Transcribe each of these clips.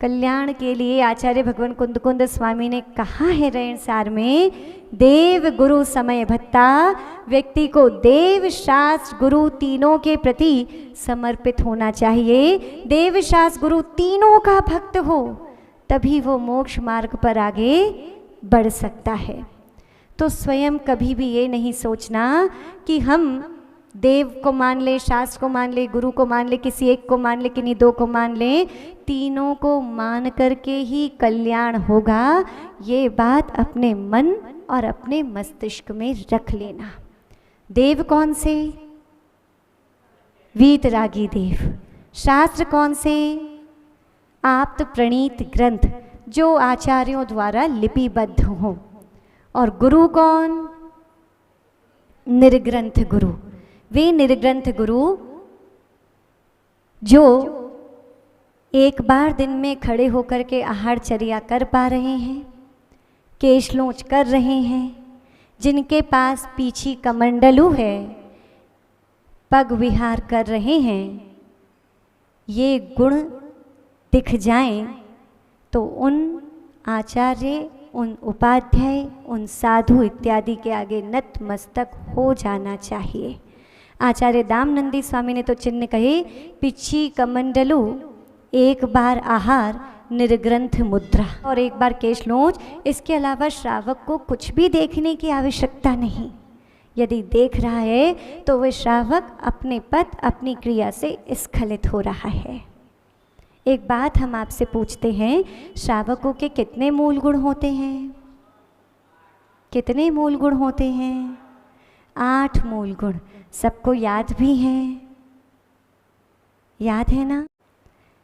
कल्याण के लिए आचार्य भगवान कुंद स्वामी ने कहा है रेणसार में, देव गुरु समय भत्ता, व्यक्ति को देव शास्त्र गुरु तीनों के प्रति समर्पित होना चाहिए। देव शास्त्र गुरु तीनों का भक्त हो तभी वो मोक्ष मार्ग पर आगे बढ़ सकता है। तो स्वयं कभी भी ये नहीं सोचना कि हम देव को मान ले, शास्त्र को मान ले, गुरु को मान ले, किसी एक को मान ले, किन्हीं दो को मान ले, तीनों को मान करके ही कल्याण होगा। ये बात अपने मन और अपने मस्तिष्क में रख लेना। देव कौन से? वीतरागी देव। शास्त्र कौन से? आप्त प्रणीत ग्रंथ जो आचार्यों द्वारा लिपिबद्ध हो। और गुरु कौन? निर्ग्रंथ गुरु। वे निर्ग्रंथ गुरु जो एक बार दिन में खड़े होकर के आहारचर्या कर पा रहे हैं, केशलोच कर रहे हैं, जिनके पास पीछी कमंडलू है, पग विहार कर रहे हैं, ये गुण दिख जाएं तो उन आचार्य, उन उपाध्याय, उन साधु इत्यादि के आगे नतमस्तक हो जाना चाहिए। आचार्य दामनंदी स्वामी ने तो चिन्ह कहे, पिछी कमंडलू, एक बार आहार, निर्ग्रंथ मुद्रा और एक बार केशलोच। इसके अलावा श्रावक को कुछ भी देखने की आवश्यकता नहीं। यदि देख रहा है तो वह श्रावक अपने पद, अपनी क्रिया से स्खलित हो रहा है। एक बात हम आपसे पूछते हैं, श्रावकों के कितने मूल गुण होते हैं? कितने मूल गुण होते हैं? 8 मूल गुण। सबको याद भी हैं? याद है ना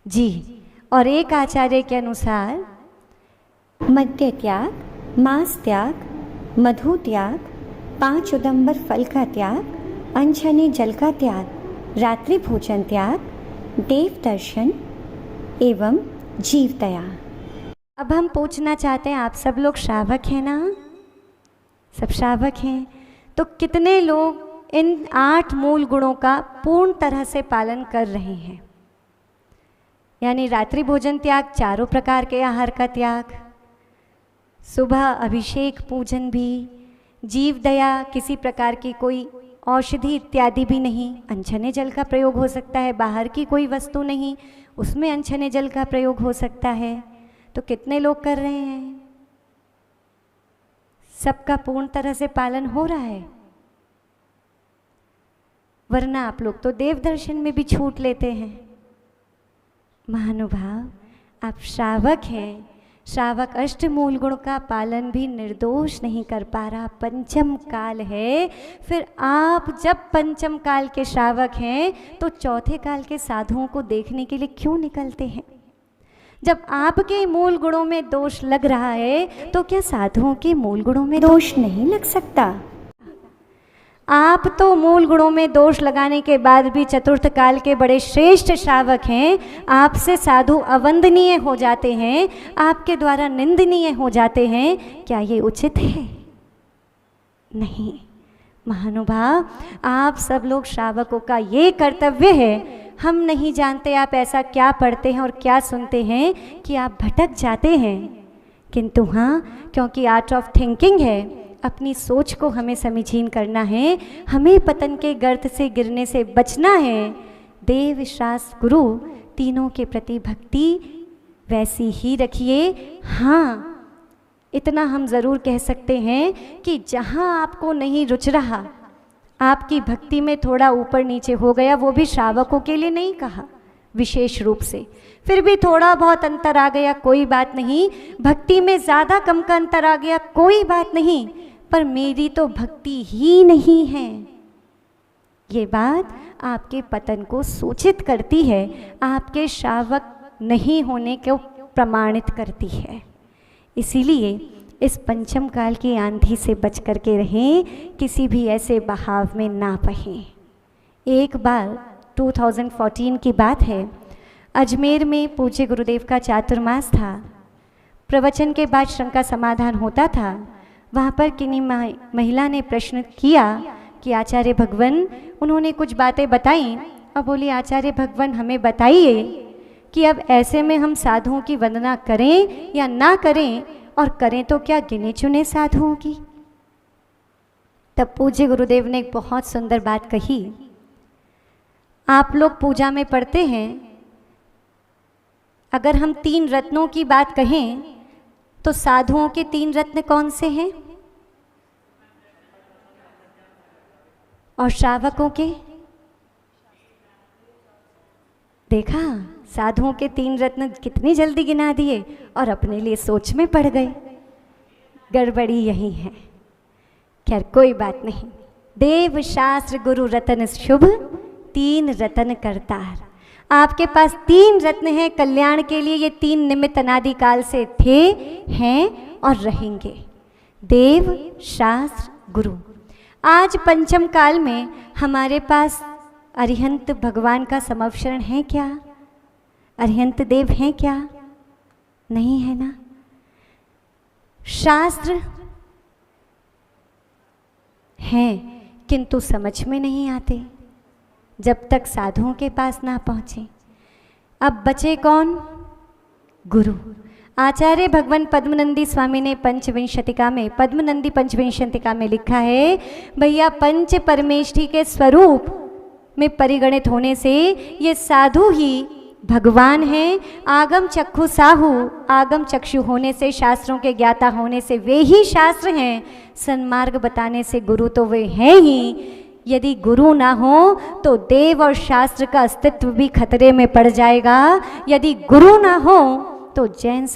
जी। और एक आचार्य के अनुसार मद्य त्याग, मांस त्याग, मधु त्याग, 5 उदंबर फल का त्याग, अनछने जल का त्याग, रात्रि भोजन त्याग, देव दर्शन एवं जीवदया। अब हम पूछना चाहते हैं, आप सब लोग श्रावक हैं ना? सब श्रावक हैं। तो कितने लोग इन 8 मूल गुणों का पूर्ण तरह से पालन कर रहे हैं? यानी रात्रि भोजन त्याग, चारों प्रकार के आहार का त्याग, सुबह अभिषेक पूजन भी, जीव दया, किसी प्रकार की कोई औषधि इत्यादि भी नहीं, अनछने जल का प्रयोग हो सकता है, बाहर की कोई वस्तु नहीं, उसमें अनछने जल का प्रयोग हो सकता है। तो कितने लोग कर रहे हैं? सबका पूर्ण तरह से पालन हो रहा है? वरना आप लोग तो देव दर्शन में भी छूट लेते हैं। महानुभाव, आप श्रावक हैं, श्रावक अष्टमूल गुण का पालन भी निर्दोष नहीं कर पा रहा, पंचम काल है। फिर आप जब पंचम काल के श्रावक हैं तो चौथे काल के साधुओं को देखने के लिए क्यों निकलते हैं? जब आपके मूल गुणों में दोष लग रहा है तो क्या साधुओं के मूल गुणों में दोष नहीं लग सकता? आप तो मूल गुणों में दोष लगाने के बाद भी चतुर्थ काल के बड़े श्रेष्ठ श्रावक हैं, आपसे साधु अवंदनीय हो जाते हैं, आपके द्वारा निंदनीय हो जाते हैं। क्या ये उचित है? नहीं। महानुभाव, आप सब लोग श्रावकों का ये कर्तव्य है, हम नहीं जानते आप ऐसा क्या पढ़ते हैं और क्या सुनते हैं कि आप भटक जाते हैं, किंतु हाँ, क्योंकि आर्ट ऑफ थिंकिंग है, अपनी सोच को हमें समीचीन करना है, हमें पतन के गर्त से गिरने से बचना है। देव शास्त्र गुरु तीनों के प्रति भक्ति वैसी ही रखिए। हाँ, इतना हम ज़रूर कह सकते हैं कि जहाँ आपको नहीं रुच रहा, आपकी भक्ति में थोड़ा ऊपर नीचे हो गया, वो भी श्रावकों के लिए नहीं कहा विशेष रूप से, फिर भी थोड़ा बहुत अंतर आ गया, कोई बात नहीं। भक्ति में ज़्यादा कम का अंतर आ गया, कोई बात नहीं, पर मेरी तो भक्ति ही नहीं है, ये बात आपके पतन को सूचित करती है, आपके श्रावक नहीं होने को प्रमाणित करती है। इसीलिए इस पंचम काल की आंधी से बच कर के रहें, किसी भी ऐसे बहाव में ना बहें। एक बार 2014 की बात है, अजमेर में पूज्य गुरुदेव का चातुर्मास था। प्रवचन के बाद शंका समाधान होता था। वहाँ पर किन्हीं महिला ने प्रश्न किया कि आचार्य भगवान, उन्होंने कुछ बातें बताई और बोली, आचार्य भगवान हमें बताइए कि अब ऐसे में हम साधुओं की वंदना करें या ना करें, और करें तो क्या गिने चुने साधुओं की। तब पूज्य गुरुदेव ने एक बहुत सुंदर बात कही। आप लोग पूजा में पढ़ते हैं, अगर हम 3 रत्नों की बात कहें तो साधुओं के 3 रत्न कौन से हैं, और श्रावकों के? देखा, साधुओं के 3 रत्न कितनी जल्दी गिना दिए और अपने लिए सोच में पड़ गए। गड़बड़ी यही है। खैर कोई बात नहीं। देव शास्त्र गुरु रतन शुभ, 3 रतन करतार। आपके पास 3 रत्न हैं कल्याण के लिए। ये 3 निमित्त अनादिकाल से थे, हैं और रहेंगे। देव शास्त्र गुरु। आज पंचम काल में हमारे पास अरिहंत भगवान का समवशरण है क्या? अरिहंत देव हैं क्या? नहीं है ना। शास्त्र हैं किंतु समझ में नहीं आते जब तक साधुओं के पास ना पहुँचे। अब बचे कौन? गुरु। आचार्य भगवान पद्मनंदी स्वामी ने पंचविंशतिका में, पद्मनंदी पंचविंशतिका में लिखा है, भैया पंच परमेष्ठी के स्वरूप में परिगणित होने से ये साधु ही भगवान हैं। आगम चक्षु साहु, आगम चक्षु होने से, शास्त्रों के ज्ञाता होने से वे ही शास्त्र हैं। सन्मार्ग बताने से गुरु तो वे हैं ही। यदि गुरु ना हो तो देव और शास्त्र का अस्तित्व भी खतरे में पड़ जाएगा। यदि गुरु ना हो तो जैन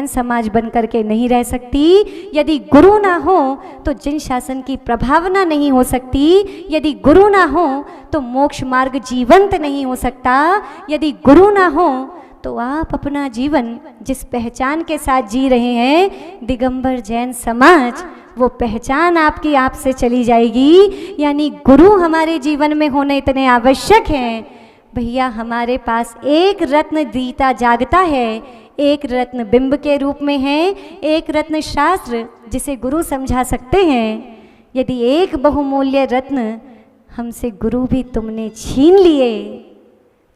समाज बन करके नहीं रह सकती। यदि गुरु ना हो तो जिन शासन की प्रभावना नहीं हो सकती। यदि गुरु ना हो तो मोक्ष मार्ग जीवंत नहीं हो सकता। यदि गुरु ना हो तो आप अपना जीवन जिस पहचान के साथ जी रहे हैं, दिगंबर जैन समाज, वो पहचान आपकी आप से चली जाएगी। यानी गुरु हमारे जीवन में होने इतने आवश्यक हैं। भैया हमारे पास एक रत्न दीता जागता है, एक रत्न बिंब के रूप में है, एक रत्न शास्त्र जिसे गुरु समझा सकते हैं। यदि एक बहुमूल्य रत्न हमसे गुरु भी तुमने छीन लिए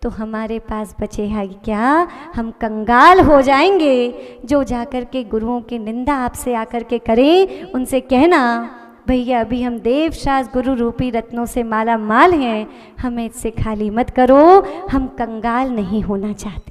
तो हमारे पास बचेगा क्या? हम कंगाल हो जाएंगे। जो जाकर के गुरुओं की निंदा आपसे आकर के करें, उनसे कहना, भैया अभी हम देव शास्त्र गुरु रूपी रत्नों से माला माल हैं, हमें इससे खाली मत करो, हम कंगाल नहीं होना चाहते।